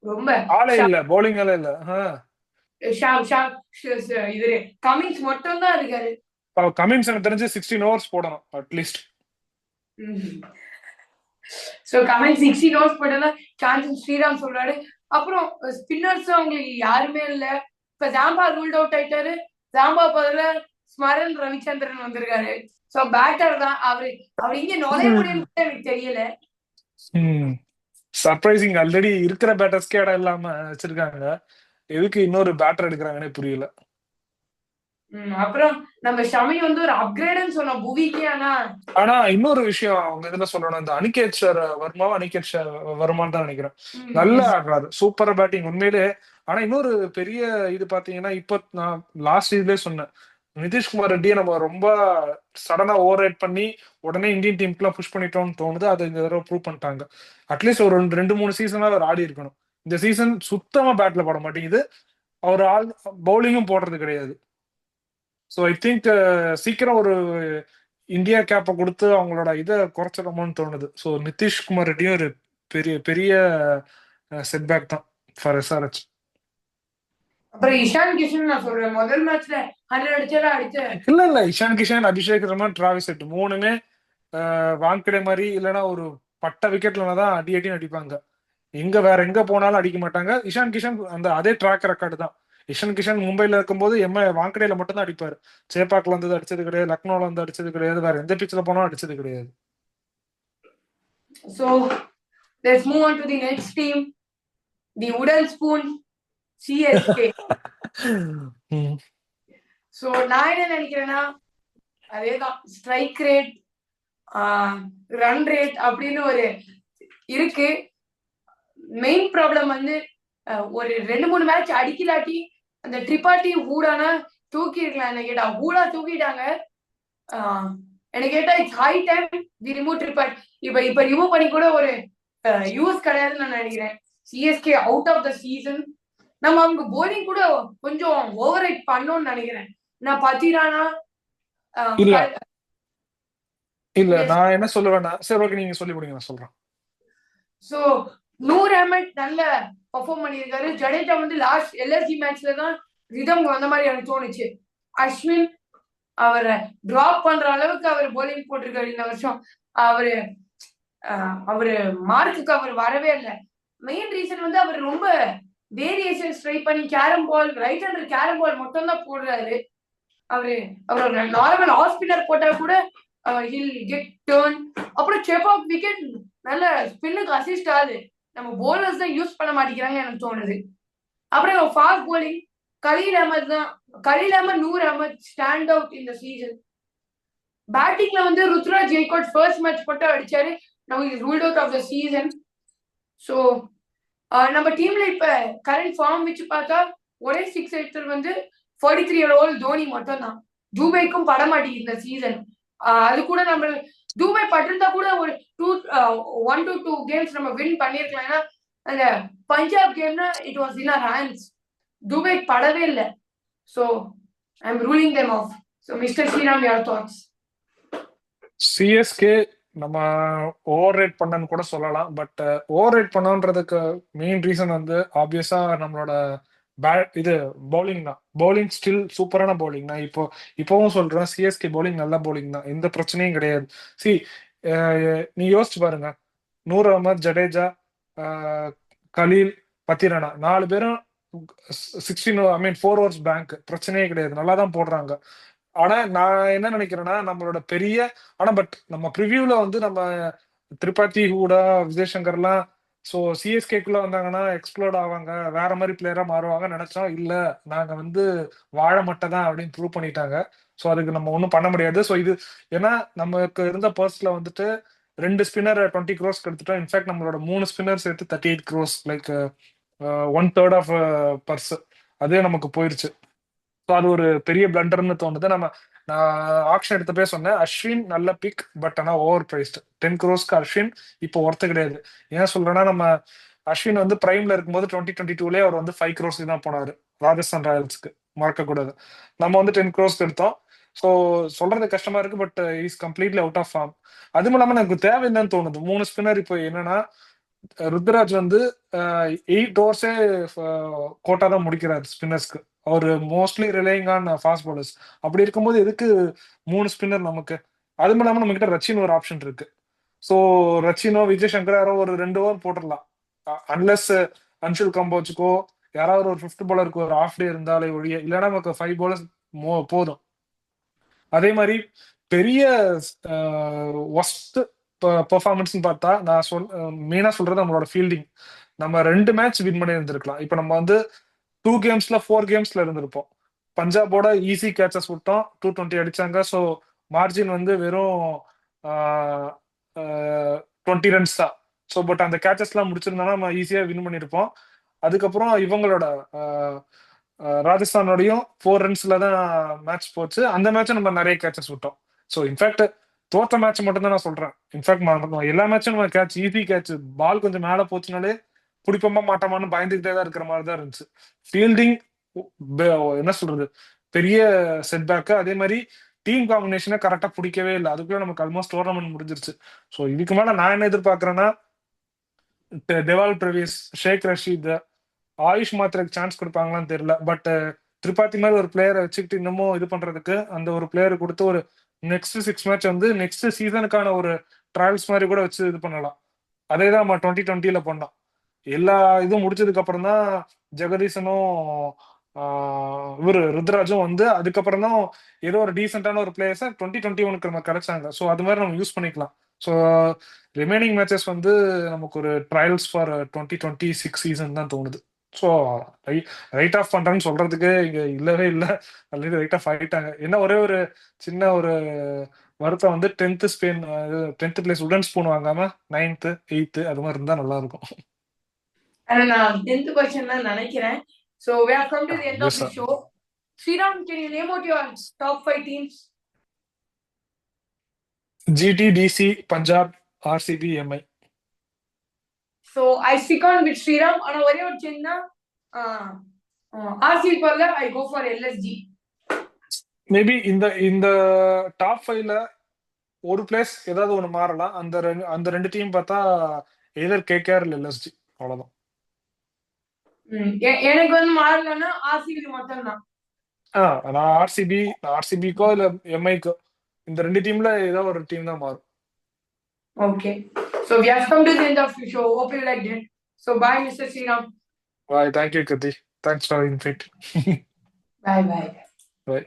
ரொம்ப ஆளே இல்ல, பவுலிங் ஆளே இல்ல. இது கமிங்ஸ் மட்டும் தான் இருக்காரு. கமின்ஸ் எனக்கு தெரிஞ்சு 16 overs போடணும் அட்லீஸ்ட். சோ கமிங்ஸ் 16 overs போட்டா சான்சஸ் ஸ்ரீராம் சொல்றாரு. அப்புறம் ஸ்பின்னர்ஸ் அவங்களுக்கு யாருமே இல்ல. இப்ப ஜாம்பா ரூல்ட் அவுட் ஆயிட்டாரு. ஜாம்பா பதில ஸ்மரன் ரவிச்சந்திரன் வந்திருக்காரு. சோ பேட்டர் தான் அவரு இங்க நுழைய முடியும்னு எனக்கு தெரியல. சர்ப்ரைசிங், ஆல்ரெடி இருக்கிற பேட்டர்ஸ்க்கே இடம் இல்லாம வச்சிருக்காங்க, எதுக்கு இன்னொரு பேட்டர் எடுக்கிறாங்கன்னே புரியல. அப்புறம் நம்ம ஷமி வந்து ஒரு அப்கிரேட்னு சொன்ன புவிக்கு. ஆனா இன்னொரு விஷயம் அவங்க இதுல சொல்லணும், இந்த அனிகேத் வர்மான்னு தான் நினைக்கிறேன், நல்லா ஆடுறாரு, சூப்பரா பேட்டிங் உண்மையிலே. ஆனா இன்னொரு பெரிய இது பாத்தீங்கன்னா, இப்ப நான் லாஸ்ட் இதுலயே சொன்னேன், நிதிஷ்குமார் ரெட்டியை நம்ம ரொம்ப சடனா ஓவர் ரைட் பண்ணி உடனே இந்தியன் டீமுக்குலாம் புஷ் பண்ணிட்டோம்னு தோணுது. அதை இந்த தடவை ப்ரூவ் பண்ணிட்டாங்க. அட்லீஸ்ட் ஒரு 2-3 சீசனா அவர் ஆடி இருக்கணும். இந்த சீசன் சுத்தமா பேட்ல போட மாட்டேங்குது. அவர் பவுலிங்கும் போடுறது கிடையாது. ஸோ ஐ திங்க் சீக்கிரம் ஒரு இந்தியா கேப்பை கொடுத்து அவங்களோட இதை குறைச்சிடமோன்னு தோணுது. ஸோ நிதிஷ்குமார் ரெட்டியும் ஒரு பெரிய பெரிய செட்பேக் தான் ஃபார் எஸ்ஆர்ஹெச். அப்புறம் இஷான் கிஷன் நான் சொல்றேன், முதல் மேட்ச்ல 100 அடிச்சா இல்ல இஷான் கிஷன், அபிஷேக் சர்மா, டிராவிஸ் ஹெட் மூணுமே வான்கடை மாதிரி இல்லைன்னா ஒரு பட்ட விக்கெட்லனா தான் அடின்னு அடிப்பாங்க. வேற எங்க போனாலும் அடிக்க மாட்டாங்க. இஷான் கிஷன் அந்த அதே ட்ராக் ரெக்கார்டு தான். இஷான் கிஷன் மும்பைல இருக்கும்போது வான்கடையில மட்டும் தான் அடிப்பாரு. சேப்பாக்ல வந்து அடிச்சது கிடையாது, லக்னோல வந்து அடிச்சது கிடையாது, வேற எந்த பிச்சில் போனாலும் அடிச்சது கிடையாது. So let's move on to the next team, the wooden spoon CSK. So நான் என்ன நினைக்கிறேன்னா, அதேதான் ஸ்ட்ரைக் ரேட், ரன் ரேட் அப்படின்னு ஒரு இருக்கு. மெயின் ப்ராப்ளம் வந்து ஒரு 2-3 மேட்ச் அடிக்கலாட்டி அந்த ட்ரிபாட்டி ஹூடானா தூக்கி இருக்கலாம். என்ன கேட்டா ஹூடா தூக்கிட்டாங்க. என்ன கேட்டா it's high time the remove Tripathi. இப்ப ரிமூவ் பண்ணி கூட ஒரு யூஸ் கிடையாதுன்னு நான் நினைக்கிறேன். CSK out of the season. நம்ம அவங்க போலிங் கூட கொஞ்சம் ஓவர் ரைட் பண்ணோம்னு நினைக்கிறேன். நான் பத்திரானா இல்ல இல்ல நான் என்ன சொல்லுவேன்னா, சரி ஓகே நீங்க சொல்லி கொடுங்க, நான் சொல்றேன். சோ நூர் அஹமத் நல்ல பெர்ஃபார்ம் பண்ணியிருக்காரு. ஜடேஜா வந்து லாஸ்ட் எல்எஸ்சி மேட்ச்ல தான் ரிதம் வந்த மாதிரி எனக்கு தோணுச்சு. அஸ்வின் அவரை டிராப் பண்ற அளவுக்கு அவர் போலிங் போட்டிருக்காரு இந்த வருஷம். அவரு அவரு மார்க்குக்கு அவர் வரவே இல்லை. மெயின் ரீசன் வந்து அவர் ரொம்ப வேரியேஷன்ஸ் ட்ரை பண்ணி கேரம் பால், ரைட் ஹேண்டர் கேரம் பால் மட்டும் தான் போடுறாரு. அவர் நார்மல் ஆஃப் ஸ்பின்னர் போட்டா கூட ஹில் கெட் டர்ன். அப்புறம் செபாக் விக்கெட் நல்ல ஸ்பின்னுக்கு அசிஸ்ட் ஆகுது. நம்ம போலர்ஸ் தான் யூஸ் பண்ண மாட்டேங்கிறாங்க எனக்கு தோணுது. அப்புறம் fast bowling Khaleel Ahmed, Noor Ahmad stand out இந்த சீசன். பேட்டிங்ல வந்து ருத்ராஜ் ஜெய்கோட் ஃபர்ஸ்ட் மேட்ச் போட்டு அடிச்சாரு. Now is ruled out of the season. So நம்ம டீம்ல இப்ப கரண்ட் ஃபார்ம் வச்சு பார்த்தா ஒரே 6 எடுத்தர் வந்து 43-year-old தோனி மட்டும் தான். துபைக்கும் பட மாட்டேங்குது இந்த சீசன். அது கூட நம்ம துபை பட்டிருந்தா கூட ஒரு 1 to 2 கேம்ஸ் நம்ம வின் பண்ணிருக்கலாம். ஏன்னா அந்த பஞ்சாப் கேம்னா it was in our hands. துபை படவே இல்லை. So I am ruling them off. So mister Sriram, your thoughts? CSK நம்ம ஓவர் ரேட் பண்ணன்னு கூட சொல்லலாம். பட் ஓவர் ரேட் பண்ணன்றதுக்கு மெயின் ரீசன் வந்து ஆப்வியஸா நம்மளோட இது பவுலிங் தான். பவுலிங் ஸ்டில் சூப்பரான பவுலிங் தான். இப்போவும் சொல்றேன், சிஎஸ்கே பவுலிங் நல்ல பவுலிங் தான், எந்த பிரச்சனையும் கிடையாது. சி நீ யோசிச்சு பாருங்க, நூர் அஹமத், ஜடேஜா, கலீல், பத்திரானா 4 பேரும் 4 ஓவர்ஸ் பேங்க், பிரச்சனையே கிடையாது, நல்லா தான் போடுறாங்க. ஆனா நான் என்ன நினைக்கிறேன்னா, நம்மளோட பெரிய பட் நம்ம ப்ரிவியூல வந்து நம்ம திரிபாதி, ஹூடா, விஜய் சங்கர்லாம் ஸோ சிஎஸ்கேக்குள்ள வந்தாங்கன்னா எக்ஸ்ப்ளோர்ட் ஆவாங்க, வேற மாதிரி பிளேயரா மாறுவாங்க நினைச்சோம். இல்ல, நாங்க வந்து வாழ மட்டை தான் அப்படின்னு ப்ரூவ் பண்ணிட்டாங்க. ஸோ அதுக்கு நம்ம ஒன்றும் பண்ண முடியாது. ஸோ இது ஏன்னா நமக்கு இருந்த பர்ஸ்ல வந்துட்டு 2 ஸ்பின்னர் 20 crores எடுத்துட்டோம். இன்ஃபேக்ட் நம்மளோட 3 ஸ்பின்னர் சேர்த்து 38 crores, லைக் 1/3 ஆஃப் பர்ஸ் அதே நமக்கு போயிருச்சு. ஸோ அது ஒரு பெரிய பிளண்டர்னு தோணுது. நான் ஆக்ஷன் எடுத்தப்பே சொன்னேன், அஸ்வின் நல்ல பிக், பட் ஆனால் ஓவர் பிரைஸ்டு. 10 crores அஸ்வின் இப்போ ஒர்த்து கிடையாது. ஏன் சொல்றேன்னா, நம்ம அஸ்வின் வந்து பிரைம்ல இருக்கும்போது 2022 அவர் வந்து 5 crores தான் போனாரு ராஜஸ்தான் ராயல்ஸ்க்கு, மறக்கக்கூடாது. நம்ம வந்து 10 crores எடுத்தோம். ஸோ சொல்றது கஷ்டமா இருக்கு, but is completely out of form. அதுவும் இல்லாமல் எனக்கு தேவையில்லைன்னு தோணுது. 3 ஸ்பின்னர் இப்போ என்னன்னா, ருத்ராஜ் வந்து 8 ஓவர்ஸே கோட்டா தான் முடிக்கிறார் ஸ்பின்னர்ஸ்க்கு. அவர் mostly relying on fast bowlers. அப்படி இருக்கும்போது எதுக்கு 3 ஸ்பின்னர் நமக்கு? அதுவும் இல்லாமல் நம்ம கிட்ட ரச்சின் ஒரு ஆப்ஷன் இருக்கு. ஸோ ரச்சினோ, விஜய் சங்கர் யாரோ ஒரு 2 ஓவர் போட்டுடலாம். அன்லெஸ் அன்ஷுல் கம்போச்சுக்கோ யாராவது ஒரு 5th பாலருக்கு ஒரு ஆஃப் டே இருந்தாலே ஒழிய, இல்லைன்னா நமக்கு 5 bowlers போதும். அதே மாதிரி பெரிய ஒஸ்ட் பெர்ஃபார்மன்ஸ் பார்த்தா நான் மெயினா சொல்றது நம்மளோட ஃபீல்டிங். நம்ம 2 மேட்ச் வின் பண்ணி இருந்திருக்கலாம். இப்போ நம்ம வந்து 2 கேம்ஸ்ல 4 கேம்ஸ்ல இருந்திருப்போம். பஞ்சாபோட ஈஸி கேச்சஸ் விட்டோம், 220 அடிச்சாங்க. ஸோ மார்ஜின் வந்து வெறும் 20 ரன்ஸ் தான். ஸோ பட் அந்த கேச்சஸ்லாம் முடிச்சிருந்தோம்னா நம்ம ஈஸியா வின் பண்ணியிருப்போம். அதுக்கப்புறம் இவங்களோட ராஜஸ்தானோடையும் 4 runsல தான் மேட்ச் போச்சு. அந்த மேட்சும் நம்ம நிறைய கேச்சஸ் விட்டோம். ஸோ இன்ஃபேக்ட் தோத்த மேட்ச் மட்டும் தான் நான் சொல்றேன். இன்ஃபேக்ட் எல்லா மேட்சும் நம்ம கேட்ச், ஈஸி கேட்ச், பால் கொஞ்சம் மேல போச்சுனாலே பிடிப்போமா மாட்டோமான்னு பயந்துகிட்டே தான் இருக்கிற மாதிரி தான் இருந்துச்சு. ஃபீல்டிங் என்ன சொல்றது, பெரிய செட்பேக். அதே மாதிரி டீம் காம்பினேஷனை கரெக்டா பிடிக்கவே இல்லை. அதுக்குள்ள நமக்கு ஆல்மோஸ்ட் டோர்னமெண்ட் முடிஞ்சிருச்சு. ஸோ இதுக்கு மேல நான் என்ன எதிர்பார்க்கறேன்னா, டெவால் பிரவீஸ், ஷேக் ரஷீத், ஆயுஷ் மாத்திரக்கு சான்ஸ் கொடுப்பாங்களான்னு தெரியல. பட் திரிபாதி மாதிரி ஒரு பிளேயரை வச்சுக்கிட்டு இன்னமும் இது பண்றதுக்கு, அந்த ஒரு பிளேயரை கொடுத்து ஒரு நெக்ஸ்ட் 6 மேட்ச் வந்து நெக்ஸ்ட் சீசனுக்கான ஒரு ட்ரையல்ஸ் மாதிரி கூட வச்சு இது பண்ணலாம். அதே தான் நம்ம 2020 பண்ணோம். எல்லா இதுவும் முடிச்சதுக்கு அப்புறம் தான் ஜெகதீசனும் இவரு ருத்ராஜும் வந்து அதுக்கப்புறம் தான் ஏதோ ஒரு டீசென்டான ஒரு பிளேயர்ஸை 2021 நம்ம கிடைச்சாங்க. ஸோ அது மாதிரி நம்ம யூஸ் பண்ணிக்கலாம். ஸோ ரிமைனிங் மேட்சஸ் வந்து நமக்கு ஒரு ட்ரையல்ஸ் ஃபார் 2026 சீசன் தான் தோணுது. ஸோ ரைட் ஆஃப் பண்றேன்னு சொல்றதுக்கு இங்க இல்லவே இல்லை, ஆல்ரெடி ரைட் ஆஃப் ஆகிட்டாங்க. என்ன ஒரே ஒரு சின்ன ஒரு வருத்தம் வந்து 10th பிளேஸ் உடன் ஸ்பூன் வாங்காம 9th 8th அது மாதிரி இருந்தா நல்லா இருக்கும். நான் 10th position தான் நினைக்கிறேன். So we have come to the end of the show. Sriram, can you name out your top 5 teams? GT, DC, Punjab, RCB, MI. So I stick on with Sriram. ஆனா ஒரே ஒரு சின்ன RCB பல்ல I go for LSG. Maybe இந்த இந்த top 5ல ஒரு place ஏதாவது ஒண்ணு மாறலாம். அந்த ரெண்டு டீம் பார்த்தா எதர் கேகேஆர் இல்ல எல்எஸ்ஜி, அவ்வளவுதான். எனக்கு வந்து மாறலன்னா ஆர்சிபி மட்டும் தான். நான் ஆர்சிபிக்கோ இல்ல எம்ஐக்கோ, இந்த ரெண்டு டீம்ல ஏதாவது ஒரு டீம் தான் மாறும். Okay, so we have come to the end of the show. Hope you liked it. So bye, Mr. Sriram. Bye, thank you, Kati. Thanks for the invite. Bye bye. Bye.